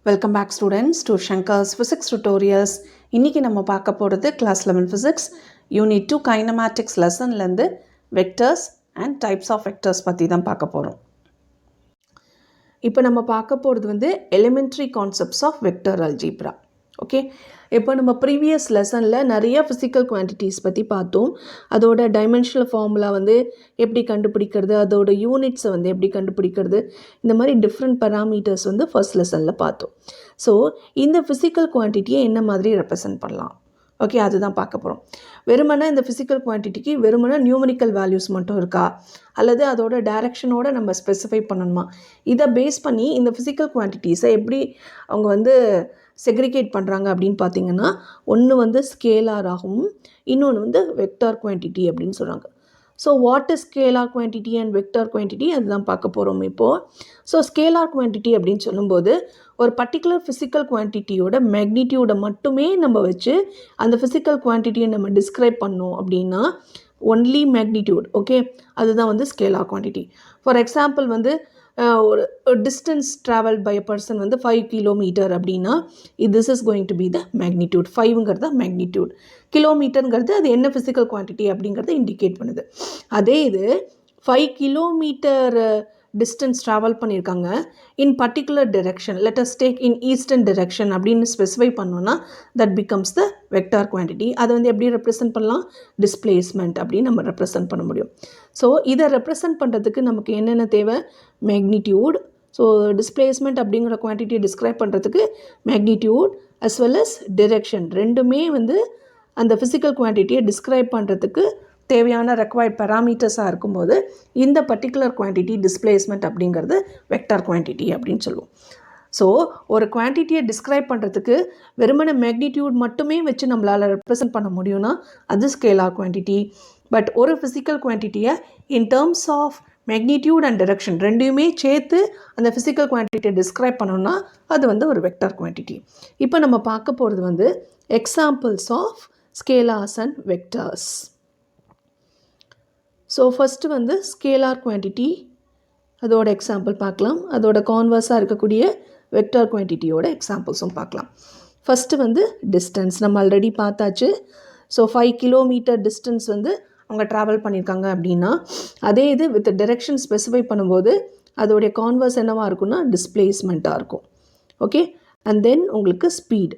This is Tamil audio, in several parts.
Welcome back students to Shankar's Physics Tutorials. இன்னைக்கு நம்ம பார்க்க போகிறது Class 11 Physics Unit 2 kinematics lessonலேருந்து vectors and types of vectors பற்றி தான் பார்க்க போகிறோம். இப்போ நம்ம பார்க்க போகிறது elementary concepts of vector algebra. Okay, இப்போ நம்ம ப்ரீவியஸ் லெசனில் நிறைய ஃபிசிக்கல் குவான்டிட்டிஸ் பற்றி பார்த்தோம். அதோட டைமென்ஷனல் ஃபார்முலா எப்படி கண்டுபிடிக்கிறது, அதோட யூனிட்ஸை எப்படி கண்டுபிடிக்கிறது, இந்த மாதிரி டிஃப்ரெண்ட் பராமீட்டர்ஸ் ஃபர்ஸ்ட் லெசனில் பார்த்தோம். ஸோ இந்த ஃபிசிக்கல் குவான்டிட்டியை என்ன மாதிரி ரெப்ரசன்ட் பண்ணலாம், ஓகே, அதுதான் பார்க்க போகிறோம். வெறுமனே இந்த ஃபிசிக்கல் குவான்டிட்டிக்கு வெறுமனே நியூமரிக்கல் வேல்யூஸ் மட்டும் இருக்கா, அல்லது அதோட டைரக்ஷனோட நம்ம ஸ்பெசிஃபை பண்ணணுமா, இதை பேஸ் பண்ணி இந்த ஃபிசிக்கல் குவான்டிட்டிஸை எப்படி அவங்க செக்ரிகேட் பண்ணுறாங்க அப்படின்னு பார்த்தீங்கன்னா, ஒன்று ஸ்கேலார் ஆகும், இன்னொன்று வெக்டார் குவான்டிட்டி அப்படின்னு சொல்கிறாங்க. So what is scalar quantity and vector quantity, அதுதான் பார்க்க போகிறோம் இப்போது. ஸோ ஸ்கேலார் குவான்டிட்டி அப்படின்னு சொல்லும்போது ஒரு பர்டிகுலர் ஃபிசிக்கல் குவான்டிட்டியோட மேக்னிடியூடை மட்டுமே நம்ம வச்சு அந்த ஃபிசிக்கல் குவான்டிட்டியை நம்ம டிஸ்கிரைப் பண்ணோம் அப்படின்னா ஒன்லி மேக்னிடியூட், ஓகே, அதுதான் ஸ்கேலார் குவான்டிட்டி. ஃபார் எக்ஸாம்பிள் ஒரு distance travel by a person 5 kilometre அப்படின்னா this is going to be the magnitude. 5ங்கிறது மேக்னிடியூட், கிலோமீட்டருங்கிறது அது என்ன ஃபிசிக்கல் குவான்டிட்டி அப்படிங்கிறத இண்டிகேட் பண்ணுது. அதே இது 5 கிலோமீட்டர் டிஸ்டன்ஸ் ட்ராவல் பண்ணியிருக்காங்க in particular direction, let us take in eastern direction அப்படின்னு ஸ்பெசிஃபை பண்ணோன்னா that becomes the vector quantity. அதை எப்படி ரெப்ரசன்ட் பண்ணலாம், டிஸ்பிளேஸ்மெண்ட் அப்படின்னு நம்ம ரெப்ரசன்ட் பண்ண முடியும். ஸோ இதை ரெப்ரசன்ட் பண்ணுறதுக்கு நமக்கு என்னென்ன தேவை, மேக்னிடியூட். ஸோ டிஸ்பிளேஸ்மெண்ட் அப்படிங்கிற குவான்டிட்டியை டிஸ்கிரைப் பண்ணுறதுக்கு magnitude as well as direction ரெண்டுமே அந்த ஃபிசிக்கல் குவான்டிட்டியை டிஸ்கிரைப் பண்ணுறதுக்கு தேவையான ரெக்வயர்ட் பேராமீட்டர்ஸாக இருக்கும்போது இந்த பர்டிகுலர் குவான்டிட்டி டிஸ்பிளேஸ்மெண்ட் அப்படிங்கிறது வெக்டார் குவான்டிட்டி அப்படின்னு சொல்லுவோம். ஸோ ஒரு குவான்டிட்டியை டிஸ்கிரைப் பண்ணுறதுக்கு வெறுமன மேக்னிடியூட் மட்டுமே வச்சு நம்மளால் ரெப்ரசன்ட் பண்ண முடியும்னா அது ஸ்கேலார் குவான்டிட்டி. பட் ஒரு ஃபிசிக்கல் குவான்டிட்டியை in terms of magnitude and direction ரெண்டையுமே சேர்த்து அந்த ஃபிசிக்கல் குவான்டிட்டியை டிஸ்கிரைப் பண்ணோன்னா அது ஒரு வெக்டார் குவான்டிட்டி. இப்போ நம்ம பார்க்க போகிறது examples of scalars and vectors. So first scalar quantity, அதோட எக்ஸாம்பிள் பார்க்கலாம். அதோட கான்வர்ஸாக இருக்கக்கூடிய வெக்டார் குவான்டிட்டியோட எக்ஸாம்பிள்ஸும் பார்க்கலாம். ஃபஸ்ட்டு டிஸ்டன்ஸ் நம்ம ஆல்ரெடி பார்த்தாச்சு. ஸோ 5 கிலோமீட்டர் டிஸ்டன்ஸ் அவங்க ட்ராவல் பண்ணியிருக்காங்க அப்படின்னா அதே இது வித் டிரெக்ஷன் ஸ்பெசிஃபை பண்ணும்போது அதோடைய கான்வர்ஸ் என்னவாக இருக்குன்னா டிஸ்பிளேஸ்மெண்ட்டாக இருக்கும், ஓகே. அண்ட் தென் உங்களுக்கு speed,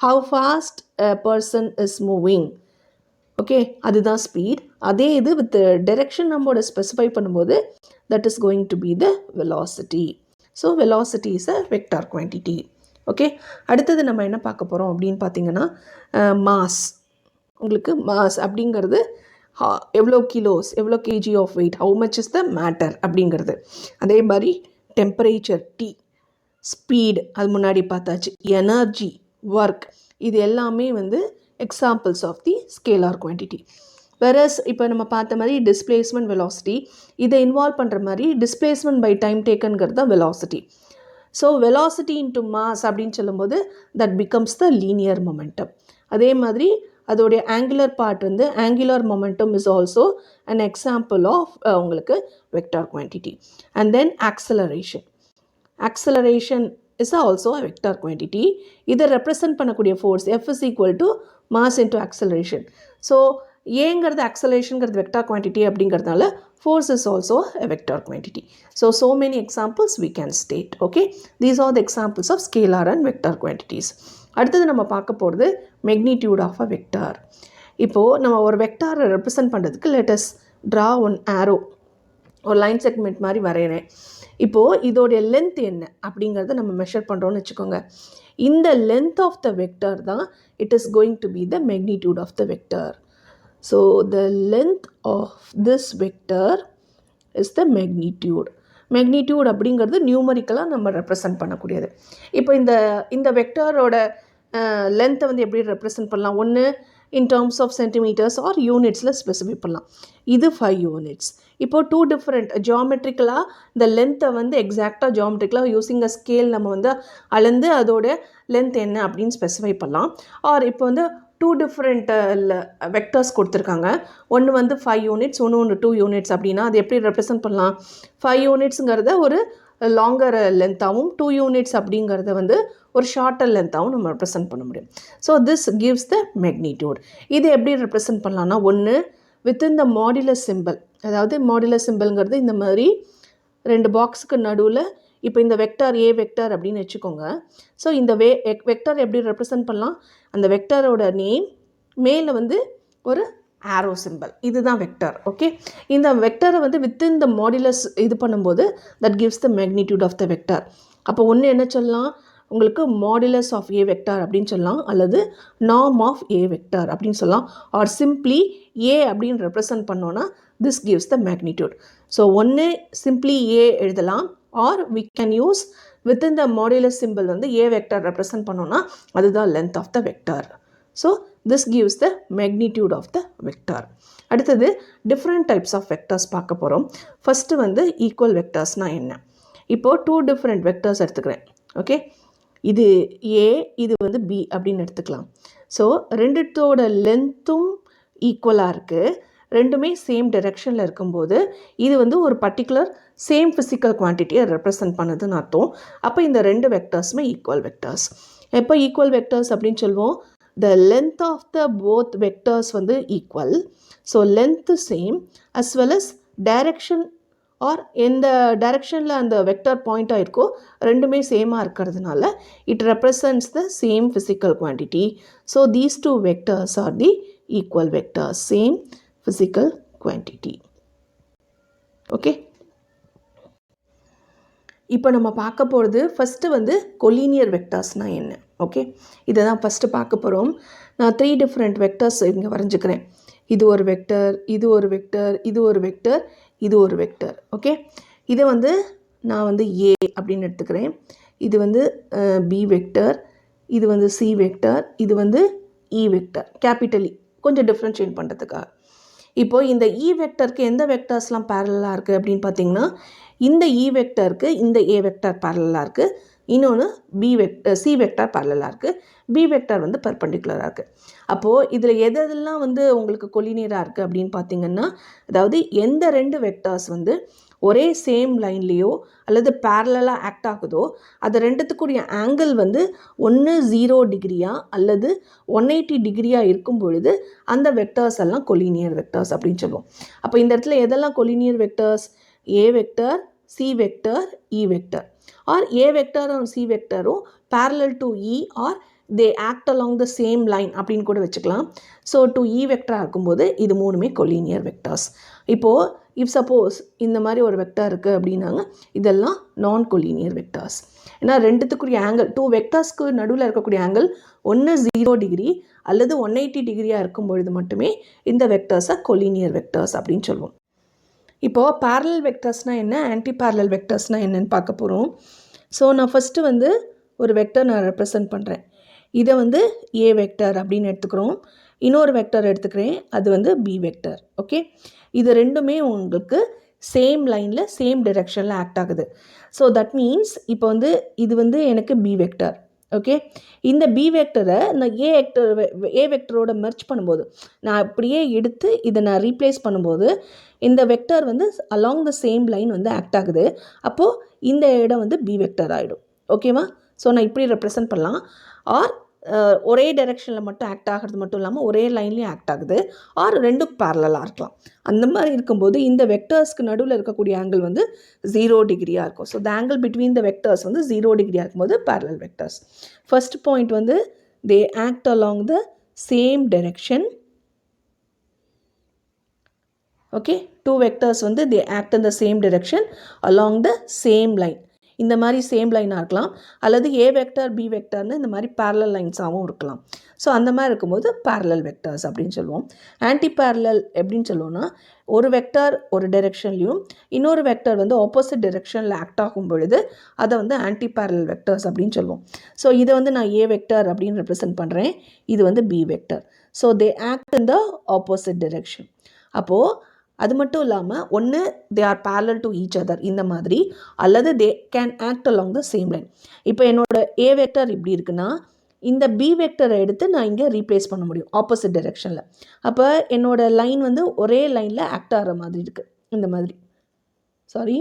how fast a person is moving, okay, அதுதான் ஸ்பீட். அதே இது வித் டைரக்ஷன் நம்மளோட ஸ்பெசிஃபை பண்ணும்போது that is going to be the velocity. So velocity is a vector quantity, okay. அடுத்தது நம்ம என்ன பார்க்க போகிறோம் அப்படின்னு பார்த்தீங்கன்னா மாஸ். உங்களுக்கு மாஸ் அப்படிங்கிறது எவ்வளோ கிலோஸ், எவ்வளோ KG of weight, how much is the matter அப்படிங்கிறது. அதே மாதிரி டெம்பரேச்சர் T, ஸ்பீட் அது முன்னாடி பார்த்தாச்சு, எனர்ஜி, ஒர்க், இது எல்லாமே examples of the scalar quantity. Versus இப்போ நம்ம பார்த்த மாதிரி டிஸ்பிளேஸ்மெண்ட், வெலாசிட்டி, இதை இன்வால்வ் பண்ணுற மாதிரி டிஸ்பிளேஸ்மெண்ட் பை டைம் டேக்கன்கிறது தான் velocity. So velocity into mass அப்படின்னு சொல்லும்போது that becomes the linear momentum. அதே மாதிரி அதோடைய angular part angular momentum is also an example of உங்களுக்கு vector quantity. And then acceleration, acceleration is also a vector quantity. இதை represent பண்ணக்கூடிய force F is equal to mass into acceleration. So ஏங்கிறது acceleration vector quantity அப்படிங்கிறதுனால force is also a vector quantity. So many examples we can state, okay. These are the examples of scalar and vector quantities. அடுத்தது நம்ம பார்க்க போகிறது magnitude of a vector. இப்போது நம்ம ஒரு வெக்டாரை ரெப்ரசன்ட் பண்ணுறதுக்கு let us draw one arrow, ஒரு லைன் செக்மெண்ட் மாதிரி வரைகிறேன். இப்போது இதோடைய லென்த் என்ன அப்படிங்கிறத நம்ம மெஷர் பண்ணுறோன்னு வச்சுக்கோங்க. இந்த லென்த் ஆஃப் த வெக்டர் தான் it is going to be the magnitude of the vector. So the length of this vector is the magnitude. Magnitude அப்படிங்கிறது நியூமரிக்கலாக நம்ம ரெப்ரசன்ட் பண்ணக்கூடியது. இப்போ இந்த வெக்டரோட லென்த்தை எப்படி ரெப்ரசன்ட் பண்ணலாம், ஒன்று in terms of centimetres or யூனிட்ஸில் ஸ்பெசிஃபை பண்ணலாம். இது 5 யூனிட்ஸ். இப்போது 2 டிஃப்ரெண்ட் ஜியாமெட்ரிக்கலாக இந்த லென்த்தை எக்ஸாக்டாக ஜியாமெட்ரிக்கலாக யூஸிங் அ ஸ்கேல் நம்ம அளந்து அதோட லென்த் என்ன அப்படின்னு ஸ்பெசிஃபை பண்ணலாம். ஆர் இப்போ 2 டிஃப்ரெண்ட் வெக்டர்ஸ் கொடுத்துருக்காங்க. ஒன்று 5 யூனிட்ஸ், ஒன்று 2 யூனிட்ஸ் அப்படின்னா அது எப்படி ரெப்ரசன்ட் பண்ணலாம், 5 யூனிட்ஸுங்கிறத ஒரு லாங்கர் லென்த்தாகவும் 2 யூனிட்ஸ் அப்படிங்கிறத வந்து ஒரு ஷார்ட்டர் லென்த்தாகவும் நம்ம ரெப்ரசன்ட் பண்ண முடியும். So this gives the magnitude. இது எப்படி ரெப்ரசன்ட் பண்ணலான்னா, ஒன்று வித்தின் த மாடுலஸ் சிம்பிள், அதாவது மாடுலஸ் சிம்பிள்ங்கிறது இந்த மாதிரி 2 பாக்ஸுக்கு நடுவில் இப்போ இந்த வெக்டார் ஏ வெக்டார் அப்படின்னு வச்சுக்கோங்க. ஸோ இந்த வெக்டார் எப்படி ரெப்ரசன்ட் பண்ணலாம், அந்த வெக்டாரோட நேம் மேலே வந்து ஒரு ஆரோ சிம்பிள், இதுதான் வெக்டார். ஓகே, இந்த வெக்டாரை வந்து வித்தின் த மாடுலஸ் இது பண்ணும்போது that gives the magnitude of the vector. அப்போ ஒன்று என்ன சொல்லலாம், உங்களுக்கு மாடுலஸ் ஆஃப் ஏ வெக்டார் அப்படின்னு சொல்லலாம், அல்லது நார்ம் ஆஃப் ஏ வெக்டார் அப்படின்னு சொல்லலாம், ஆர் சிம்ப்ளி ஏ அப்படின்னு ரெப்ரசன்ட் பண்ணோன்னா this gives the magnitude. So ஒன்று சிம்ப்ளி ஏ எழுதலாம், or we can use within the modulus symbol வந்து ஏ வெக்டார் ரெப்ரசன்ட் பண்ணோன்னா அதுதான் length of the vector. So this gives the magnitude of the vector. அடுத்தது different types of vectors பார்க்க போகிறோம். ஃபஸ்ட்டு வந்து ஈக்குவல் வெக்டர்ஸ்னால் என்ன. இப்போது 2 different vectors எடுத்துக்கிறேன். ஓகே, இது A, இது வந்து B அப்படின்னு எடுத்துக்கலாம். ஸோ ரெண்டுத்தோட லென்த்தும் ஈக்குவலாக இருக்குது, ரெண்டுமே சேம் டைரெக்ஷனில் இருக்கும்போது இது வந்து ஒரு பர்டிகுலர் சேம் ஃபிசிக்கல் குவான்டிட்டியை ரெப்ரசன்ட் பண்ணுதுன்னு அர்த்தம். அப்போ இந்த ரெண்டு வெக்டர்ஸுமே ஈக்குவல் வெக்டர்ஸ். எப்போ ஈக்குவல் வெக்டர்ஸ் அப்படின்னு சொல்லுவோம், the length of the both vectors வந்து equal, so length same as well as direction or எந்த directionல அந்த vector point ஆயிருக்கோ ரெண்டுமே சேமாக இருக்கிறதுனால it represents the same physical quantity. So these two vectors are the equal vectors, same physical quantity. Okay, இப்போ நம்ம பார்க்க போகிறது ஃபஸ்ட்டு வந்து கொலினியர் வெக்டர்ஸ்னால் என்ன. ஓகே, இதை தான் ஃபஸ்ட்டு பார்க்க போகிறோம். நான் 3 டிஃப்ரெண்ட் வெக்டர்ஸ் இங்கே வரைஞ்சிக்கிறேன். இது ஒரு வெக்டர், இது ஒரு வெக்டர், இது ஒரு வெக்டர், இது ஒரு வெக்டர். ஓகே, இதை வந்து நான் வந்து ஏ அப்படின்னு எடுத்துக்கிறேன், இது வந்து பி வெக்டர், இது வந்து சி வெக்டர், இது வந்து இ வெக்டர், கேபிட்டலி கொஞ்சம் டிஃப்ரென்ஷியேட் பண்ணுறதுக்காக. இப்போது இந்த இ வெக்டருக்கு எந்த வெக்டர்ஸ்லாம் பேரலாக இருக்குது அப்படின்னு பார்த்தீங்கன்னா, இந்த இ வெக்டருக்கு இந்த ஏ வெக்டர் பேரலாக இருக்குது, இன்னொன்று பி வெக்டர் சி வெக்டர் பேரலாக இருக்குது, பி வெக்டர் வந்து பெர்பெண்டிகுலராக இருக்குது. அப்போது இதில் எதெல்லாம் வந்து உங்களுக்கு கொலினியராக இருக்குது அப்படின்னு பார்த்தீங்கன்னா, அதாவது எந்த 2 வெக்டர்ஸ் வந்து ஒரே சேம் லைன்லேயோ அல்லது பேரலாக ஆக்ட் ஆகுதோ அது ரெண்டுத்துக்குரிய ஆங்கிள் வந்து ஒன்று 0 டிகிரியா அல்லது 180 டிகிரியா இருக்கும் பொழுது அந்த வெக்டர்ஸ் எல்லாம் கொலினியர் வெக்டர்ஸ் அப்படின்னு சொல்லுவோம். அப்போ இந்த இடத்துல எதெல்லாம் collinear vectors, A vector, C vector, E vector, are A வெக்டரும் சி வெக்டரும் parallel to E or they act along the same line அப்படின்னு கூட வச்சுக்கலாம். ஸோ டு இ வெக்டராக இருக்கும்போது இது மூணுமே கொலினியர் வெக்டர்ஸ். இப்போது இஃப் சப்போஸ் இந்த மாதிரி ஒரு வெக்டர் இருக்குது அப்படின்னாங்க, இதெல்லாம் நான் கொலினியர் வெக்டர்ஸ். ஏன்னா ரெண்டுத்துக்குரிய ஆங்கிள் 2 வெக்டர்ஸ்க்கு நடுவில் இருக்கக்கூடிய ஆங்கிள் ஒன்று 0 டிகிரி அல்லது 180 டிகிரியாக இருக்கும் பொழுது மட்டுமே இந்த வெக்டர்ஸை கொலினியர் வெக்டர்ஸ் அப்படின்னு சொல்லுவோம். இப்போது பேரலல் வெக்டர்ஸ்னால் என்ன, ஆன்டி பேரலல் வெக்டர்ஸ்னால் என்னென்னு பார்க்க போகிறோம். ஸோ நான் ஃபஸ்ட்டு வந்து ஒரு வெக்டர் நான் ரெப்ரசன்ட் பண்ணுறேன், இதை வந்து ஏ வெக்டர் அப்படின்னு எடுத்துக்கிறோம், இன்னொரு வெக்டர் எடுத்துக்கிறேன், அது வந்து பி வெக்டர். ஓகே, இது ரெண்டுமே உங்களுக்கு சேம் லைனில் சேம் டைரெக்ஷனில் ஆக்ட் ஆகுது. ஸோ தட் மீன்ஸ் இப்போ வந்து இது வந்து எனக்கு பி வெக்டர். ஓகே, இந்த பி வெக்டரை நான் ஏ வெக்டரோட மெர்ச் பண்ணும்போது, நான் அப்படியே எடுத்து இதை நான் ரீப்ளேஸ் பண்ணும்போது இந்த வெக்டர் வந்து அலாங் த சேம் லைன் வந்து ஆக்ட் ஆகுது. அப்போது இந்த இடம் வந்து பி வெக்டர் ஆகிடும். ஓகேவா? ஸோ நான் இப்படி ரெப்ரசன்ட் பண்ணலாம். ஆர் ஒரே டைரெக்ஷனில் மட்டும் ஆக்ட் ஆகிறது மட்டும் இல்லாமல் ஒரே லைன்லேயும் ஆக்ட் ஆகுது, ஆர் ரெண்டும் பேரலாக இருக்கலாம். அந்த மாதிரி இருக்கும்போது இந்த வெக்டர்ஸ்க்கு நடுவில் இருக்கக்கூடிய ஆங்கிள் வந்து 0 டிகிரியாக இருக்கும். So the angle between the vectors வந்து 0 டிகிரியாக இருக்கும்போது பேரலல் வெக்டர்ஸ். ஃபர்ஸ்ட் பாயிண்ட் வந்து they act along the same direction. Okay, 2 vectors வந்து they act in the same direction along the same line. இந்த மாதிரி சேம் லைனாக இருக்கலாம், அல்லது ஏ வெக்டர் பி வெக்டர்னு இந்த மாதிரி பேரலல் லைன்ஸாகவும் இருக்கலாம். ஸோ அந்த மாதிரி இருக்கும்போது பேரலல் வெக்டர்ஸ் அப்படின்னு சொல்லுவோம். ஆன்டி பேரலல் எப்படின்னு சொல்லுவோம்னா, ஒரு வெக்டர் ஒரு டைரெக்ஷன்லையும் இன்னொரு வெக்டர் வந்து ஆப்போசிட் டைரெக்ஷனில் ஆக்ட் ஆகும் பொழுது அதை வந்து ஆன்டி பேரலல் வெக்டர்ஸ் அப்படின்னு சொல்லுவோம். ஸோ இதை வந்து நான் ஏ வெக்டர் அப்படின்னு ரெப்ரசன்ட் பண்ணுறேன், இது வந்து B vector. So they act in the opposite direction. அப்போது அது மட்டும் இல்லாமல் ஒன்று they are parallel to each other இந்த மாதிரி, அல்லது they can act along the same line. இப்போ என்னோட ஏ வெக்டர் இப்படி இருக்குன்னா இந்த பி வெக்டரை எடுத்து நான் இங்கே ரீப்ளேஸ் பண்ண முடியும் ஆப்போசிட் டைரெக்ஷனில். அப்போ என்னோட லைன் வந்து ஒரே லைனில் ஆக்ட் ஆகிற மாதிரி இருக்குது. இந்த மாதிரி சாரி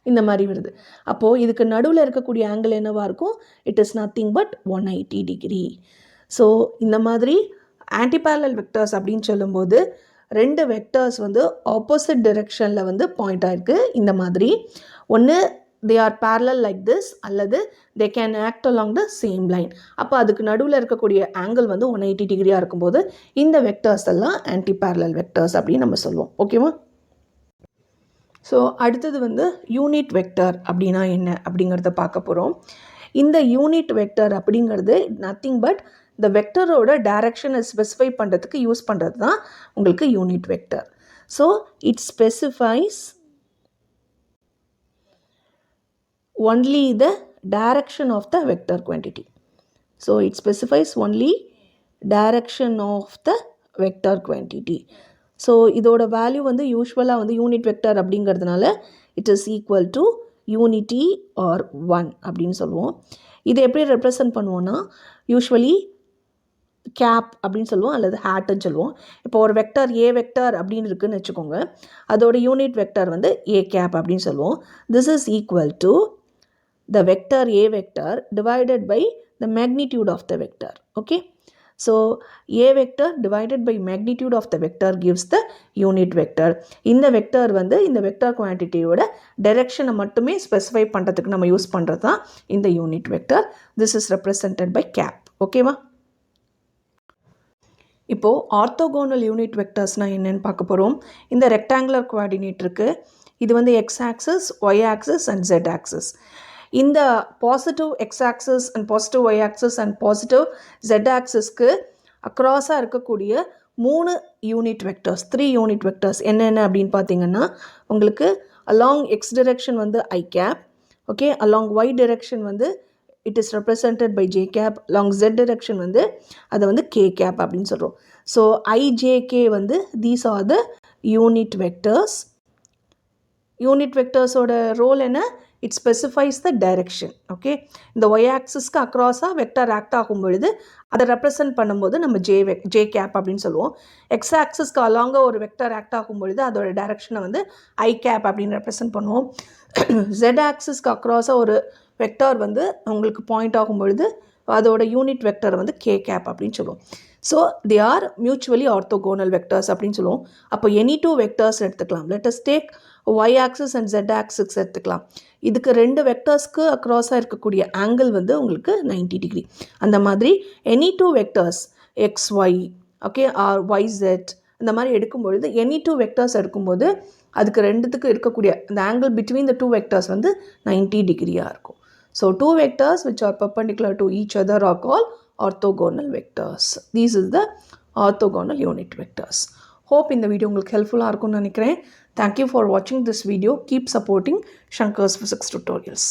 இந்த மாதிரி வருது. அப்போது இதுக்கு நடுவில் இருக்கக்கூடிய ஆங்கிள் என்னவாக இருக்கும்? It is nothing but 180 degree. So இந்த மாதிரி ஆன்டிபேரலல் வெக்டர்ஸ் அப்படின்னு சொல்லும்போது ரெண்டு வெக்டர்ஸ் வந்து ஆப்போசிட் டிரெக்ஷனில் வந்து பாயிண்ட் ஆகிருக்கு. இந்த மாதிரி ஒன்று they are parallel like this அல்லது they can act along the same line. அப்போ அதுக்கு நடுவில் இருக்கக்கூடிய ஆங்கிள் வந்து 180 டிகிரியாக இருக்கும்போது இந்த வெக்டர்ஸ் எல்லாம் ஆன்டிபேரலல் வெக்டர்ஸ் அப்படின்னு நம்ம சொல்லுவோம். ஓகேவா? ஸோ அடுத்தது வந்து யூனிட் வெக்டர் அப்படின்னா என்ன அப்படிங்கிறத பார்க்க போகிறோம். இந்த யூனிட் வெக்டர் அப்படிங்கிறது நத்திங் பட் இந்த வெக்டரோட டைரக்ஷனை ஸ்பெசிஃபை பண்ணுறதுக்கு யூஸ் பண்ணுறது தான் உங்களுக்கு unit vector. So it specifies only the direction of the vector quantity. So it specifies only direction of the vector quantity. So இதோட வேல்யூ வந்து யூஸ்வலாக வந்து யூனிட் வெக்டர் அப்படிங்கிறதுனால it is equal to unity or 1 அப்படின்னு சொல்லுவோம். இதை எப்படி ரெப்ரசன்ட் பண்ணுவோன்னா யூஸ்வலி கேப் அப்படின்னு சொல்லுவோம் அல்லது ஹேட்டுன்னு சொல்லுவோம். இப்போ ஒரு வெக்டர் ஏ வெக்டர் அப்படின்னு இருக்குன்னு வச்சுக்கோங்க, அதோட யூனிட் வெக்டர் வந்து ஏ கேப் அப்படின்னு சொல்லுவோம். This is equal to the vector A vector divided by the magnitude of the vector. Okay. So A vector divided by magnitude of the vector gives the unit vector. இந்த வெக்டர் வந்து இந்த வெக்டர் குவான்டிட்டியோட டைரக்ஷனை மட்டுமே ஸ்பெசிஃபை பண்ணுறதுக்கு நம்ம யூஸ் பண்ணுறது தான் இந்த unit vector. This is represented by cap. ஓகேவா? இப்போது ஆர்த்தோகோனல் யூனிட் வெக்டர்ஸ்னால் என்னென்னு பார்க்க போகிறோம். இந்த ரெக்டாங்குலர் கோஆர்டினேட் இருக்குது. இது வந்து X axis, Y axis and jet axis. இந்த positive X axis and positive Y axis and positive Z ஆக்சிஸ்க்கு அக்ராஸாக இருக்கக்கூடிய 3 யூனிட் வெக்டர்ஸ், 3 யூனிட் வெக்டர்ஸ் என்னென்ன அப்படின்னு பார்த்தீங்கன்னா உங்களுக்கு அலாங் எக்ஸ் டிரெக்ஷன் வந்து ஐ cap, okay, along Y direction வந்து it is represented by J cap, along Z direction வந்து அதை வந்து கே கேப் அப்படின்னு சொல்கிறோம். ஸோ ஐஜேகே வந்து these are the unit vectors. Unit வெக்டர்ஸோட ரோல் என்ன? It specifies the direction. Okay, இந்த ஒய் ஆக்சிஸ்க்கு அக்ராஸாக வெக்டர் ஆக்ட் ஆகும் பொழுது அதை ரெப்ரசன்ட் பண்ணும்போது நம்ம ஜே கேப் அப்படின்னு சொல்லுவோம். எக்ஸ் ஆக்சிஸ்க்கு அலாங்காக ஒரு வெக்டர் ஆக்ட் ஆகும் பொழுது அதோட டைரெக்ஷனை வந்து ஐ கேப் அப்படின்னு ரெப்ரசன்ட் பண்ணுவோம். ஜெட் ஆக்சிஸ்க்கு அக்ராஸாக ஒரு வெக்டர் வந்து உங்களுக்கு பாயிண்ட் ஆகும் பொழுது அதோட யூனிட் வெக்டர் வந்து கே கேப் அப்படின்னு சொல்லுவோம். So they are mutually orthogonal vectors அப்படின்னு சொல்லுவோம். அப்போ எனி 2 வெக்டர்ஸ் எடுத்துக்கலாம். Let us take y axis and jet axis எடுத்துக்கலாம். இதுக்கு 2 வெக்டர்ஸ்க்கு அக்ராஸாக இருக்கக்கூடிய ஆங்கிள் வந்து உங்களுக்கு 90 டிகிரி. அந்த மாதிரி any 2 vectors x y, okay, or y zed இந்த மாதிரி எடுக்கும்பொழுது எனி 2 வெக்டர்ஸ் எடுக்கும்போது அதுக்கு ரெண்டுத்துக்கு இருக்கக்கூடிய அந்த ஆங்கிள் பிட்வீன் த 2 வெக்டர்ஸ் வந்து 90 டிகிரியாக இருக்கும். So 2 vectors which are perpendicular to each other are called orthogonal vectors. This is the orthogonal unit vectors. Hope இந்த வீடியோ உங்களுக்கு ஹெல்ப்ஃபுல்லாக இருக்கும்னு நினைக்கிறேன். Thank you for watching this video. Keep supporting Shankar's Physics Tutorials.